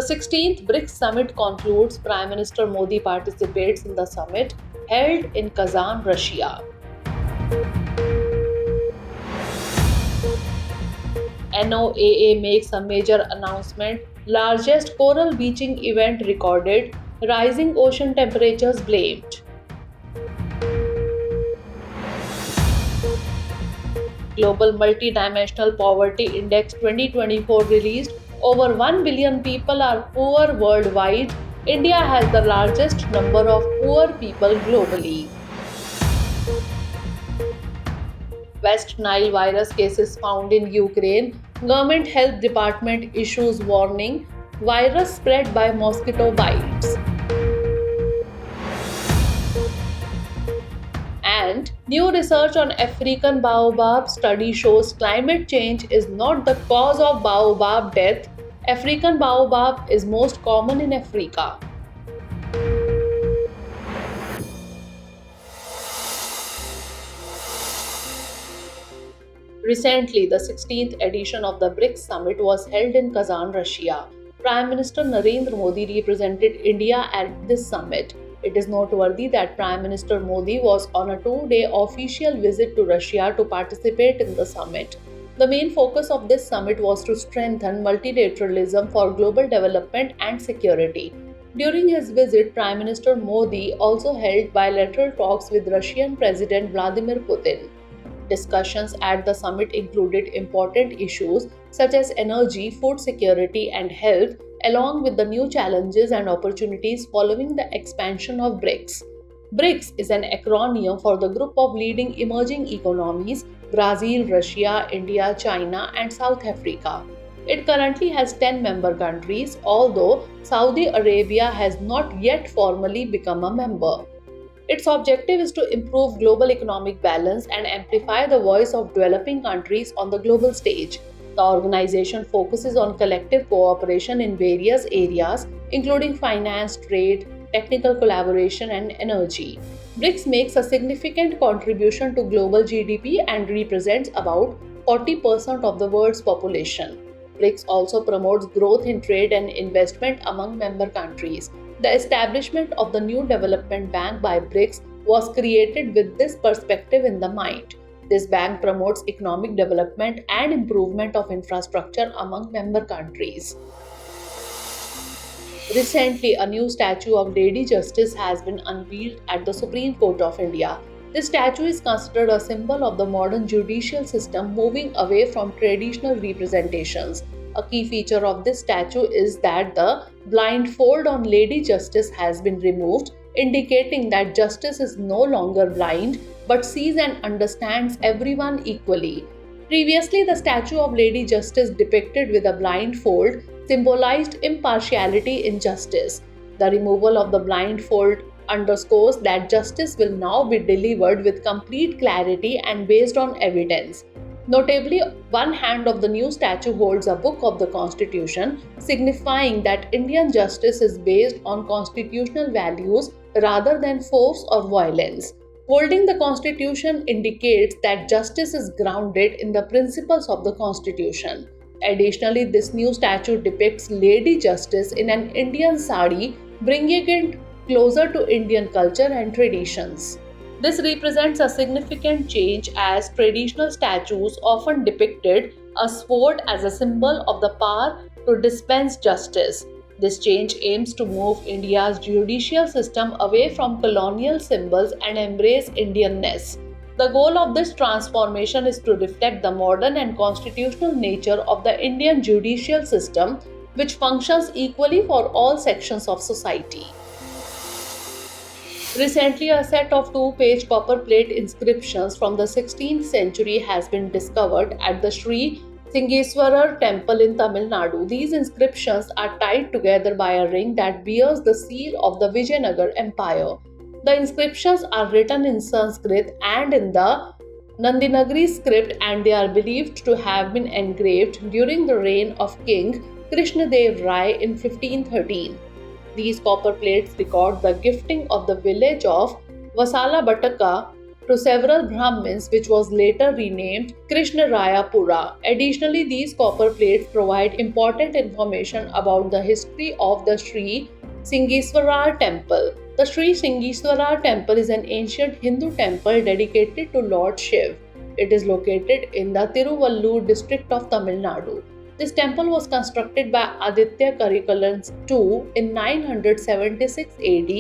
16th BRICS Summit concludes. Prime Minister Modi participates in the summit held in Kazan, Russia. NOAA makes a major announcement. Largest coral bleaching event recorded. Rising ocean temperatures blamed. Global Multidimensional Poverty Index 2024 released. Over 1 billion people are poor worldwide. India has the largest number of poor people globally. West Nile virus cases found in Ukraine. Government Health Department issues warning. Virus spread by mosquito bites. And new research on African Baobab study shows climate change is not the cause of Baobab death. African Baobab is most common in Africa. Recently, the 16th edition of the BRICS Summit was held in Kazan, Russia. Prime Minister Narendra Modi represented India at this summit. It is noteworthy that Prime Minister Modi was on a 2-day official visit to Russia to participate in the summit. The main focus of this summit was to strengthen multilateralism for global development and security. During his visit, Prime Minister Modi also held bilateral talks with Russian President Vladimir Putin. Discussions at the summit included important issues such as energy, food security, and health, along with the new challenges and opportunities following the expansion of BRICS. BRICS is an acronym for the group of leading emerging economies: Brazil, Russia, India, China, and South Africa. It currently has 10 member countries, although Saudi Arabia has not yet formally become a member. Its objective is to improve global economic balance and amplify the voice of developing countries on the global stage. The organization focuses on collective cooperation in various areas, including finance, trade, technical collaboration, and energy. BRICS makes a significant contribution to global GDP and represents about 40% of the world's population. BRICS also promotes growth in trade and investment among member countries. The establishment of the new development bank by BRICS was created with this perspective in the mind. This bank promotes economic development and improvement of infrastructure among member countries. Recently, a new statue of Lady Justice has been unveiled at the Supreme Court of India. This statue is considered a symbol of the modern judicial system moving away from traditional representations. A key feature of this statue is that the blindfold on Lady Justice has been removed, indicating that justice is no longer blind but sees and understands everyone equally. Previously, the statue of Lady Justice depicted with a blindfold symbolized impartiality in justice. The removal of the blindfold underscores that justice will now be delivered with complete clarity and based on evidence. Notably, one hand of the new statue holds a book of the Constitution, signifying that Indian justice is based on constitutional values rather than force or violence. Holding the Constitution indicates that justice is grounded in the principles of the Constitution. Additionally, this new statue depicts Lady Justice in an Indian sari, bringing it closer to Indian culture and traditions. This represents a significant change as traditional statues often depicted a sword as a symbol of the power to dispense justice. This change aims to move India's judicial system away from colonial symbols and embrace Indianness. The goal of this transformation is to reflect the modern and constitutional nature of the Indian judicial system, which functions equally for all sections of society. Recently, a set of 2-page copper plate inscriptions from the 16th century has been discovered at the Sri Singeswarar temple in Tamil Nadu. These inscriptions are tied together by a ring that bears the seal of the Vijayanagar Empire. The inscriptions are written in Sanskrit and in the Nandinagari script, and they are believed to have been engraved during the reign of King Krishnadev Rai in 1513. These copper plates record the gifting of the village of Vasala Bataka to several Brahmins, which was later renamed Krishnarayapura. Additionally, these copper plates provide important information about the history of the Sri Singiswarar temple. The Sri Singiswarar temple is an ancient Hindu temple dedicated to Lord Shiv. It is located in the Tiruvallur district of Tamil Nadu. This temple was constructed by Aditya Karikalan II in 976 AD,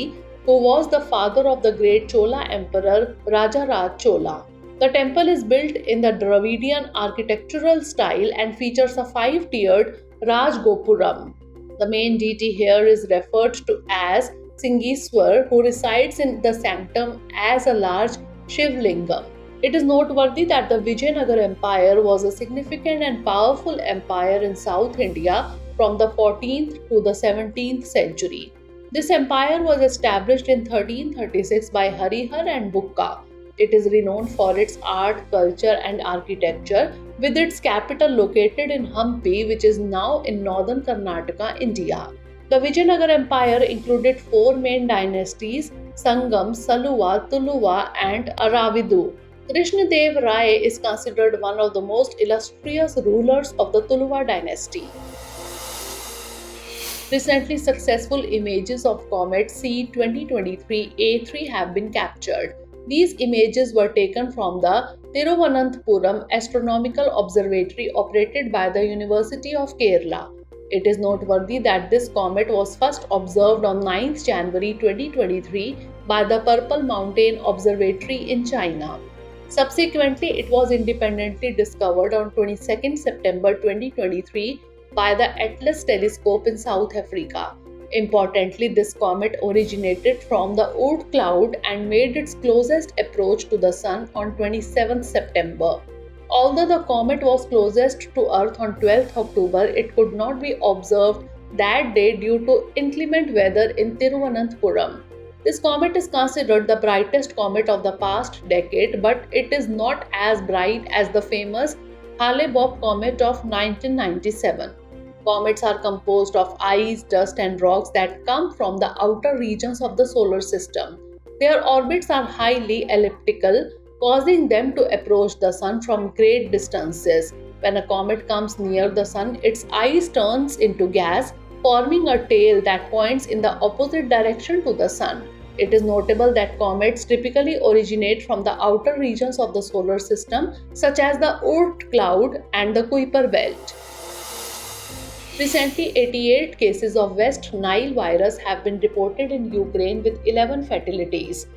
who was the father of the great Chola emperor Rajaraj Chola. The temple is built in the Dravidian architectural style and features a 5-tiered Rajgopuram. The main deity here is referred to as Singiswar, who resides in the sanctum as a large Shivlingam. It is noteworthy that the Vijayanagar Empire was a significant and powerful empire in South India from the 14th to the 17th century. This empire was established in 1336 by Harihar and Bukka. It is renowned for its art, culture, and architecture, with its capital located in Hampi, which is now in northern Karnataka, India. The Vijayanagar Empire included 4 main dynasties: Sangam, Saluva, Tuluva, and Aravidu. Krishnadev Rai is considered one of the most illustrious rulers of the Tuluva dynasty. Recently, successful images of Comet C 2023 A3 have been captured. These images were taken from the Thiruvananthapuram Astronomical Observatory operated by the University of Kerala. It is noteworthy that this comet was first observed on 9th January 2023 by the Purple Mountain Observatory in China. Subsequently, it was independently discovered on 22nd September 2023 by the Atlas telescope in South Africa. Importantly, this comet originated from the Oort cloud and made its closest approach to the Sun on 27th September. Although the comet was closest to Earth on 12th October, it could not be observed that day due to inclement weather in Thiruvananthapuram. This comet is considered the brightest comet of the past decade, but it is not as bright as the famous Hale-Bopp comet of 1997. Comets are composed of ice, dust, and rocks that come from the outer regions of the solar system. Their orbits are highly elliptical, causing them to approach the Sun from great distances. When a comet comes near the Sun, its ice turns into gas, forming a tail that points in the opposite direction to the Sun. It is notable that comets typically originate from the outer regions of the solar system, such as the Oort cloud and the Kuiper belt. Recently, 88 cases of West Nile virus have been reported in Ukraine with 11 fatalities.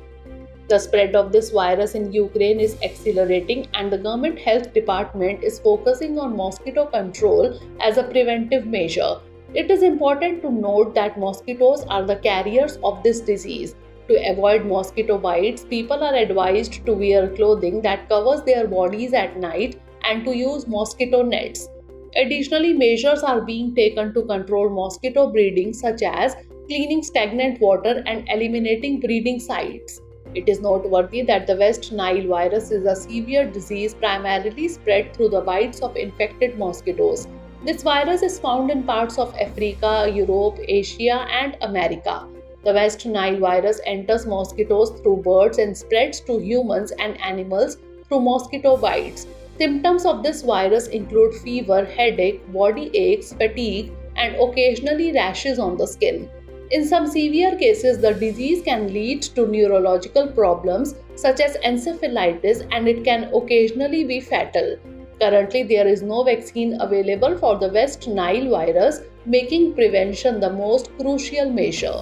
The spread of this virus in Ukraine is accelerating, and the government health department is focusing on mosquito control as a preventive measure. It is important to note that mosquitoes are the carriers of this disease. To avoid mosquito bites, people are advised to wear clothing that covers their bodies at night and to use mosquito nets. Additionally, measures are being taken to control mosquito breeding, such as cleaning stagnant water and eliminating breeding sites. It is noteworthy that the West Nile virus is a severe disease primarily spread through the bites of infected mosquitoes. This virus is found in parts of Africa, Europe, Asia, and America. The West Nile virus enters mosquitoes through birds and spreads to humans and animals through mosquito bites. Symptoms of this virus include fever, headache, body aches, fatigue, and occasionally rashes on the skin. In some severe cases, the disease can lead to neurological problems such as encephalitis, and it can occasionally be fatal. Currently, there is no vaccine available for the West Nile virus, making prevention the most crucial measure.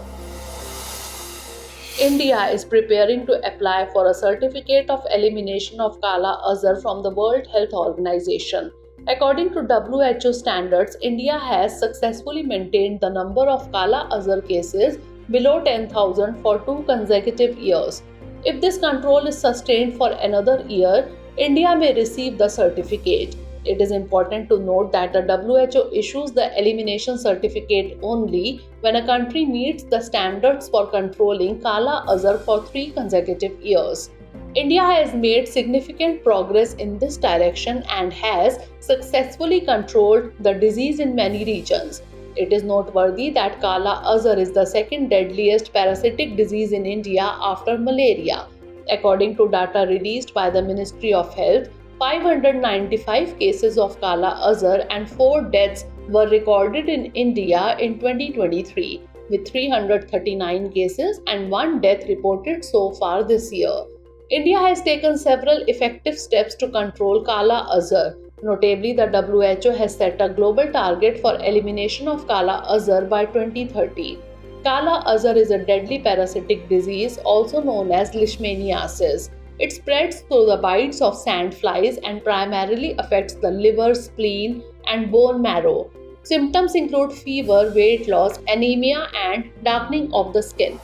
India is preparing to apply for a certificate of elimination of Kala-azar from the World Health Organization. According to WHO standards, India has successfully maintained the number of Kala-azar cases below 10,000 for 2 consecutive years. If this control is sustained for another year, India may receive the certificate. It is important to note that the WHO issues the elimination certificate only when a country meets the standards for controlling Kala-azar for 3 consecutive years. India has made significant progress in this direction and has successfully controlled the disease in many regions. It is noteworthy that Kala-azar is the second deadliest parasitic disease in India after malaria. According to data released by the Ministry of Health, 595 cases of Kala-azar and 4 deaths were recorded in India in 2023, with 339 cases and 1 death reported so far this year. India has taken several effective steps to control Kala-azar. Notably, the WHO has set a global target for elimination of Kala-azar by 2030. Kala-azar is a deadly parasitic disease also known as leishmaniasis. It spreads through the bites of sandflies and primarily affects the liver, spleen, and bone marrow. Symptoms include fever, weight loss, anemia, and darkening of the skin.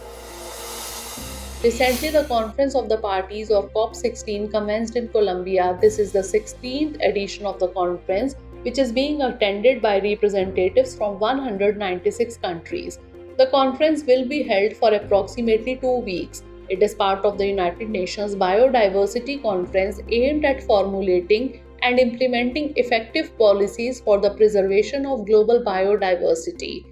Recently, the Conference of the Parties or COP16 commenced in Colombia. This is the 16th edition of the conference, which is being attended by representatives from 196 countries. The conference will be held for approximately 2 weeks. It is part of the United Nations Biodiversity Conference aimed at formulating and implementing effective policies for the preservation of global biodiversity.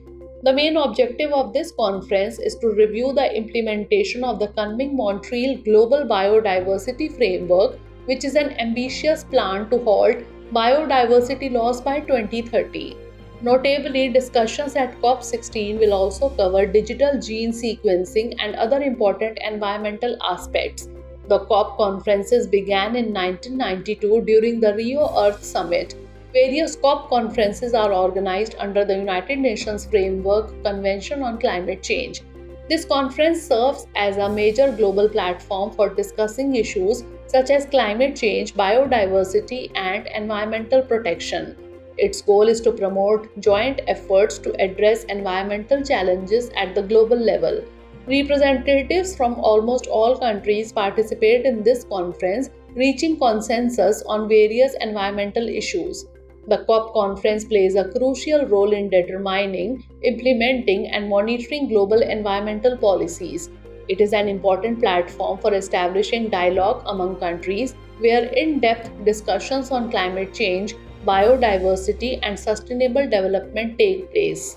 The main objective of this conference is to review the implementation of the coming Montreal Global Biodiversity Framework, which is an ambitious plan to halt biodiversity loss by 2030. Notably, discussions at COP16 will also cover digital gene sequencing and other important environmental aspects. The COP conferences began in 1992 during the Rio Earth Summit. Various COP conferences are organized under the United Nations Framework Convention on Climate Change. This conference serves as a major global platform for discussing issues such as climate change, biodiversity, and environmental protection. Its goal is to promote joint efforts to address environmental challenges at the global level. Representatives from almost all countries participate in this conference, reaching consensus on various environmental issues. The COP conference plays a crucial role in determining, implementing, and monitoring global environmental policies. It is an important platform for establishing dialogue among countries where in-depth discussions on climate change, biodiversity, and sustainable development take place.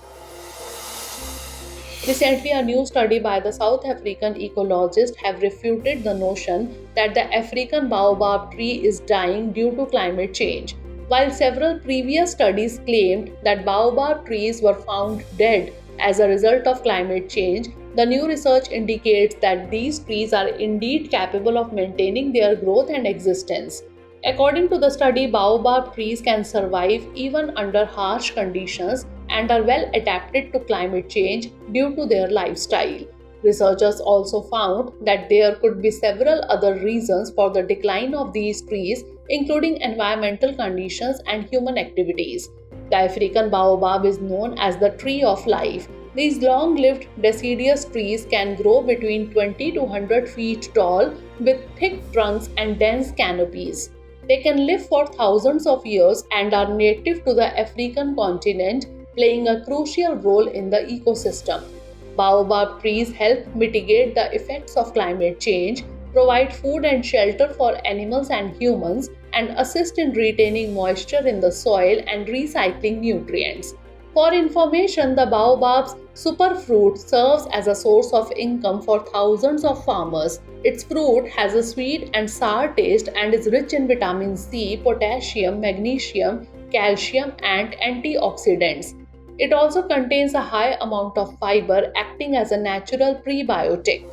Recently, a new study by the South African ecologists have refuted the notion that the African Baobab tree is dying due to climate change. While several previous studies claimed that Baobab trees were found dead as a result of climate change, the new research indicates that these trees are indeed capable of maintaining their growth and existence. According to the study, Baobab trees can survive even under harsh conditions and are well adapted to climate change due to their lifestyle. Researchers also found that there could be several other reasons for the decline of these trees, including environmental conditions and human activities. The African baobab is known as the tree of life. These long-lived deciduous trees can grow between 20 to 100 feet tall with thick trunks and dense canopies. They can live for thousands of years and are native to the African continent, playing a crucial role in the ecosystem. Baobab trees help mitigate the effects of climate change, provide food and shelter for animals and humans, and assist in retaining moisture in the soil and recycling nutrients. For information, the baobab's superfruit serves as a source of income for thousands of farmers. Its fruit has a sweet and sour taste and is rich in vitamin C, potassium, magnesium, calcium, and antioxidants. It also contains a high amount of fiber, acting as a natural prebiotic.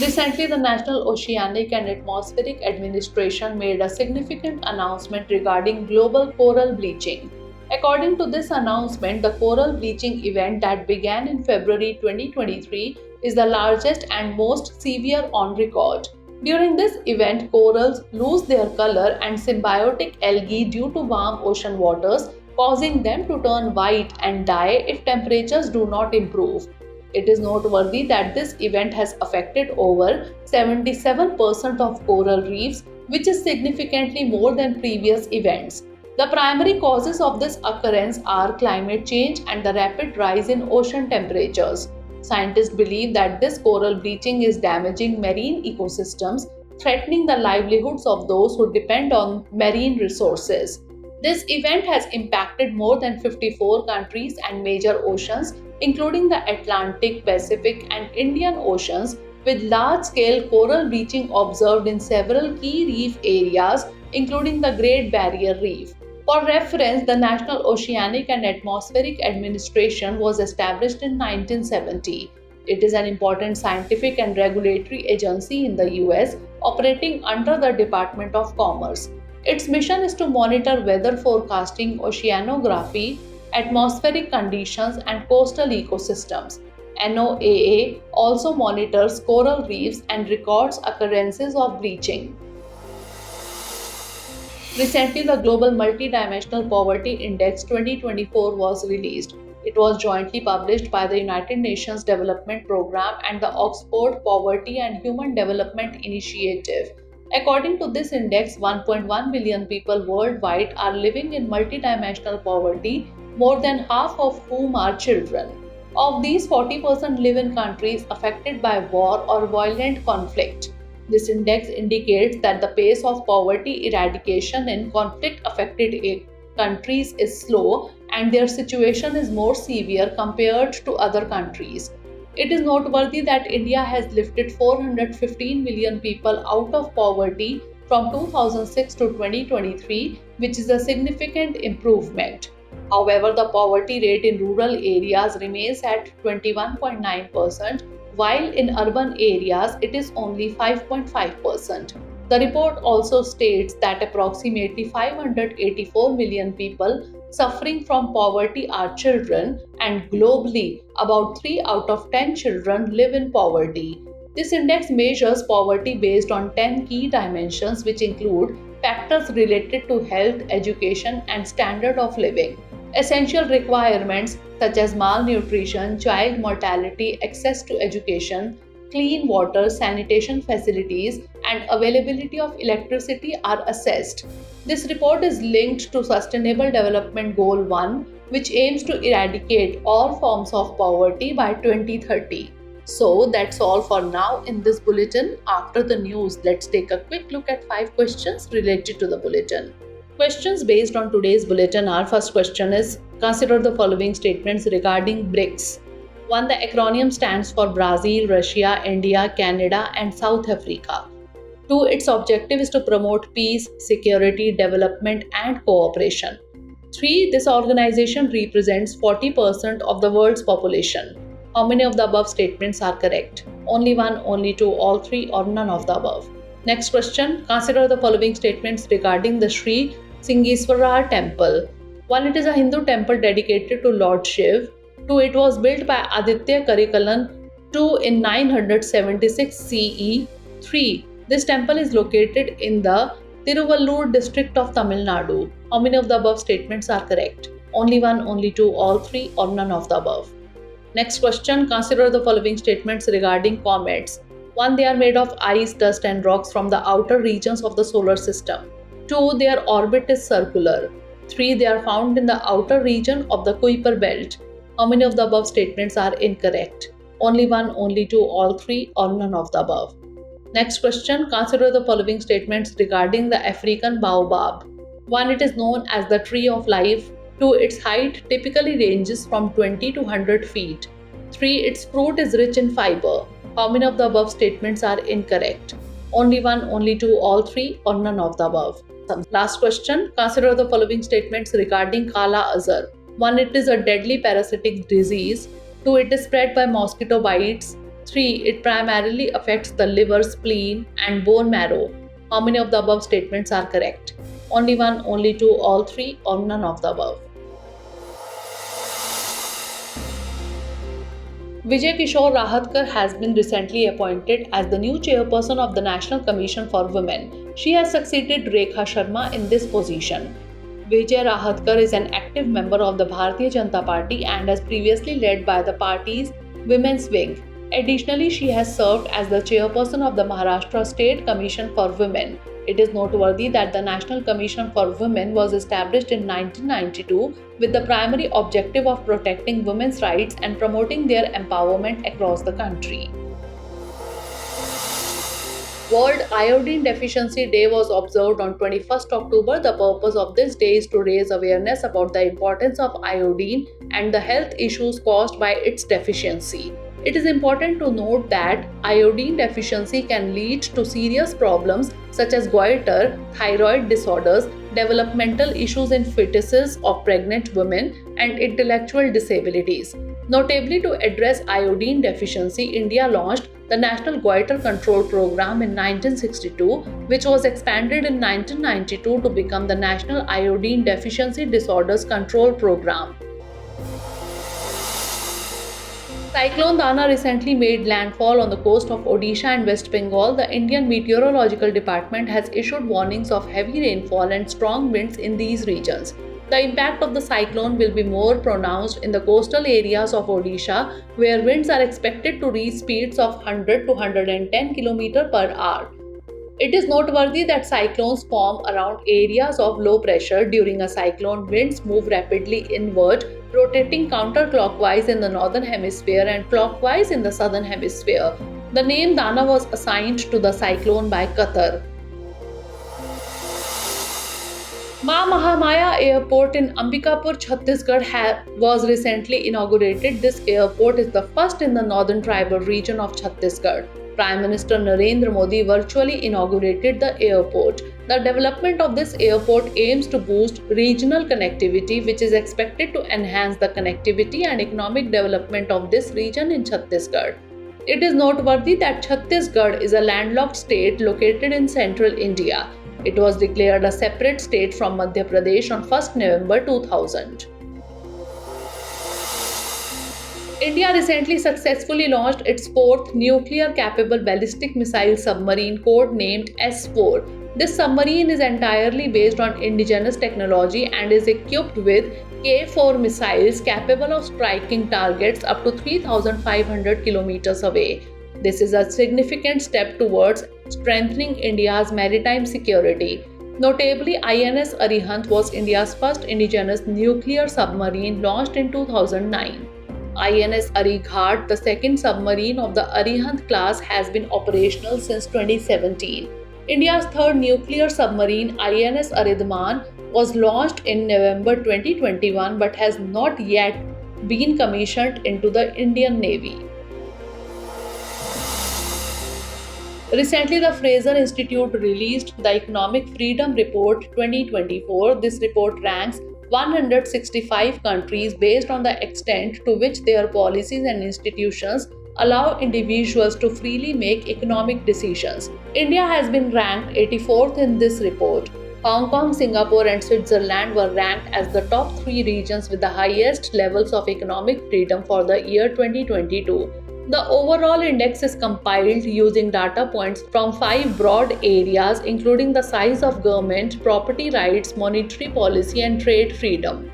Recently, the National Oceanic and Atmospheric Administration made a significant announcement regarding global coral bleaching. According to this announcement, the coral bleaching event that began in February 2023 is the largest and most severe on record. During this event, corals lose their color and symbiotic algae due to warm ocean waters, causing them to turn white and die if temperatures do not improve. It is noteworthy that this event has affected over 77% of coral reefs, which is significantly more than previous events. The primary causes of this occurrence are climate change and the rapid rise in ocean temperatures. Scientists believe that this coral bleaching is damaging marine ecosystems, threatening the livelihoods of those who depend on marine resources. This event has impacted more than 54 countries and major oceans, including the Atlantic, Pacific, and Indian Oceans, with large-scale coral bleaching observed in several key reef areas, including the Great Barrier Reef. For reference, the National Oceanic and Atmospheric Administration was established in 1970. It is an important scientific and regulatory agency in the US, operating under the Department of Commerce. Its mission is to monitor weather forecasting, oceanography, atmospheric conditions, and coastal ecosystems. NOAA also monitors coral reefs and records occurrences of bleaching. Recently, the Global Multidimensional Poverty Index 2024 was released. It was jointly published by the United Nations Development Programme and the Oxford Poverty and Human Development Initiative. According to this index, 1.1 billion people worldwide are living in multidimensional poverty, more than half of whom are children. Of these, 40% live in countries affected by war or violent conflict. This index indicates that the pace of poverty eradication in conflict-affected countries is slow and their situation is more severe compared to other countries. It is noteworthy that India has lifted 415 million people out of poverty from 2006 to 2023, which is a significant improvement. However, the poverty rate in rural areas remains at 21.9%, while in urban areas it is only 5.5%. The report also states that approximately 584 million people suffering from poverty are children, and globally, about 3 out of 10 children live in poverty. This index measures poverty based on 10 key dimensions, which include factors related to health, education, and standard of living. Essential requirements such as malnutrition, child mortality, access to education, clean water, sanitation facilities, and availability of electricity are assessed. This report is linked to Sustainable Development Goal 1, which aims to eradicate all forms of poverty by 2030. So that's all for now in this bulletin. After the news, let's take a quick look at 5 questions related to the bulletin. Questions based on today's bulletin are: first question is, consider the following statements regarding BRICS. 1. The acronym stands for Brazil, Russia, India, Canada, and South Africa. 2. Its objective is to promote peace, security, development, and cooperation. 3. This organization represents 40% of the world's population. How many of the above statements are correct? Only 1, only 2, all 3, or none of the above. Next question. Consider the following statements regarding the Sri Singiswarar temple. 1. It is a Hindu temple dedicated to Lord Shiv. 2. It was built by Aditya Karikalan II in 976 CE. 3. This temple is located in the Tiruvallur district of Tamil Nadu. How many of the above statements are correct? Only 1, only 2, all 3, or none of the above. Next question. Consider the following statements regarding comets. 1. They are made of ice, dust, and rocks from the outer regions of the solar system. 2. Their orbit is circular. 3. They are found in the outer region of the Kuiper belt. How many of the above statements are incorrect? Only 1, only 2, all 3, or none of the above. Next question. Consider the following statements regarding the African Baobab. 1. It is known as the tree of life. 2. Its height typically ranges from 20 to 100 feet. 3. Its fruit is rich in fiber. How many of the above statements are incorrect? Only 1, only 2, all 3, or none of the above. Last question. Consider the following statements regarding Kala-azar. 1. It is a deadly parasitic disease. 2. It is spread by mosquito bites. 3. It primarily affects the liver, spleen, and bone marrow. How many of the above statements are correct? Only 1, only 2, all 3, or none of the above. Vijay Kishore Rahatkar has been recently appointed as the new chairperson of the National Commission for Women. She has succeeded Rekha Sharma in this position. Vijay Rahatkar is an active member of the Bharatiya Janata Party and has previously led by the party's Women's Wing. Additionally, she has served as the chairperson of the Maharashtra State Commission for Women. It is noteworthy that the National Commission for Women was established in 1992 with the primary objective of protecting women's rights and promoting their empowerment across the country. World Iodine Deficiency Day was observed on 21st October. The purpose of this day is to raise awareness about the importance of iodine and the health issues caused by its deficiency. It is important to note that iodine deficiency can lead to serious problems such as goiter, thyroid disorders, developmental issues in fetuses of pregnant women, and intellectual disabilities. Notably, to address iodine deficiency, India launched the National Goiter Control Program in 1962, which was expanded in 1992 to become the National Iodine Deficiency Disorders Control Program. Cyclone Dana recently made landfall on the coast of Odisha and West Bengal. The Indian Meteorological Department has issued warnings of heavy rainfall and strong winds in these regions. The impact of the cyclone will be more pronounced in the coastal areas of Odisha, where winds are expected to reach speeds of 100 to 110 km per hour. It is noteworthy that cyclones form around areas of low pressure. During a cyclone, winds move rapidly inward, rotating counterclockwise in the northern hemisphere and clockwise in the southern hemisphere. The name Dana was assigned to the cyclone by Qatar. Maa Mahamaya Airport in Ambikapur, Chhattisgarh was recently inaugurated. This airport is the first in the northern tribal region of Chhattisgarh. Prime Minister Narendra Modi virtually inaugurated the airport. The development of this airport aims to boost regional connectivity, which is expected to enhance the connectivity and economic development of this region in Chhattisgarh. It is noteworthy that Chhattisgarh is a landlocked state located in central India. It was declared a separate state from Madhya Pradesh on 1st November 2000. India recently successfully launched its fourth nuclear-capable ballistic missile submarine codenamed S-4. This submarine is entirely based on indigenous technology and is equipped with K-4 missiles capable of striking targets up to 3,500 kilometers away. This is a significant step towards strengthening India's maritime security. Notably, INS Arihant was India's first indigenous nuclear submarine launched in 2009. INS Arighat, the second submarine of the Arihant class, has been operational since 2017. India's third nuclear submarine, INS Aridman, was launched in November 2021 but has not yet been commissioned into the Indian Navy. Recently, the Fraser Institute released the Economic Freedom Report 2024. This report ranks 165 countries based on the extent to which their policies and institutions allow individuals to freely make economic decisions. India has been ranked 84th in this report. Hong Kong, Singapore, and Switzerland were ranked as the top 3 regions with the highest levels of economic freedom for the year 2022. The overall index is compiled using data points from 5 broad areas, including the size of government, property rights, monetary policy, and trade freedom.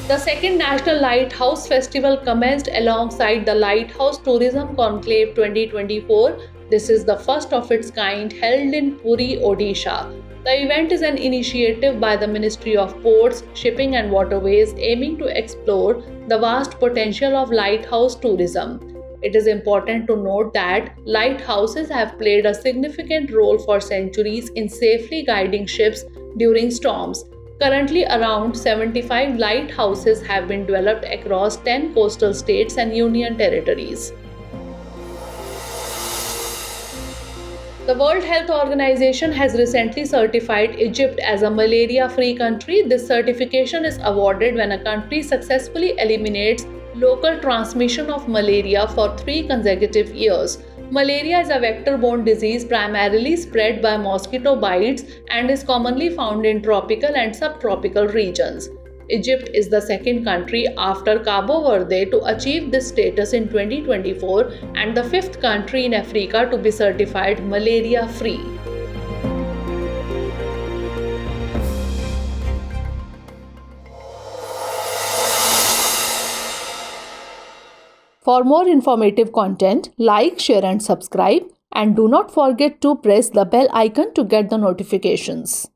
The second National Lighthouse Festival commenced alongside the Lighthouse Tourism Conclave 2024. This is the first of its kind held in Puri, Odisha. The event is an initiative by the Ministry of Ports, Shipping and Waterways aiming to explore the vast potential of lighthouse tourism. It is important to note that lighthouses have played a significant role for centuries in safely guiding ships during storms. Currently, around 75 lighthouses have been developed across 10 coastal states and union territories. The World Health Organization has recently certified Egypt as a malaria-free country. This certification is awarded when a country successfully eliminates local transmission of malaria for 3 consecutive years. Malaria is a vector-borne disease primarily spread by mosquito bites and is commonly found in tropical and subtropical regions. Egypt is the second country after Cabo Verde to achieve this status in 2024 and the 5th country in Africa to be certified malaria-free. For more informative content, like, share and subscribe, and do not forget to press the bell icon to get the notifications.